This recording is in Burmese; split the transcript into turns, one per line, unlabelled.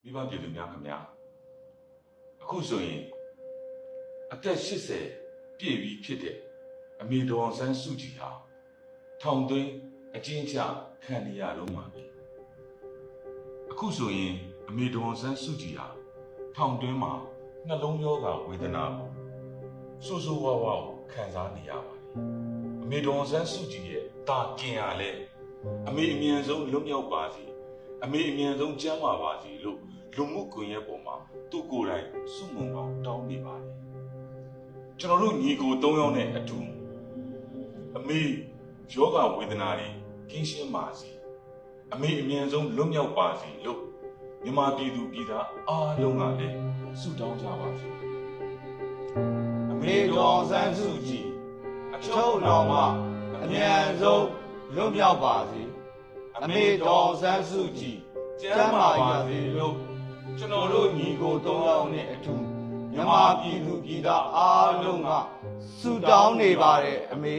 မိဘပြည်သူများခင်ဗျာအခုဆိုရင်အသက်80ပြည့်ပြီးဖြစ်တဲ့အမေဒေါ်ဆန်းစုကြည်ဟာထောင်သွင်းအကျဉ်းချခံနေရတော့မှာပဲအခုဆိုရင်အမေဒေါ်ဆန်းစုကြည်ဟာထောင်သွင်းမှာနှလုံးရောဂါဝေဒနာကိုဆိုးဆိုးဝါးဝါးခံစားနေရပါတယ်အမေဒေါ်ဆန်းစုကြည်ရဲ့တာကင်ရလဲအမေအမြန်ဆုံးလွတ်မြောက်ပါစေအမေအမြန်ဆုံးကျန်းမာပါစေလို့လူမှုကွန်ရက်ပေါ်မှာသူ့ကိုယ်တိုင်စွန့်မုံကောင်တောင်းနေပါတယ်ကျွန်တော်တို့ညီကို၃ယောက်နဲ့အတူအမေယောဂဝေဒနာတွေကင်းရှင်းပါစေအမေအမြန်ဆုံးလွတ်မြောက်ပါစေလို့မြန်မာပြည်သူပြည်သားအားလုံးကလည်းဆုတောင်းကြပါစေ
အမေတော်ဆန်းစုကြည်အချုပ်တော်မှာအမြန်ဆုံးလွတ်မြောက်ပါစေအမေတော်ဆန်းစုကြည်ကျန်းမာပါစေလို့ကျွန်တော်တို့ညီကို၃ယောက်နဲ့အတူမြန်မာပြည်သူပြည်သားအားလုံးကဆုတောင်းနေပါတယ်အမေ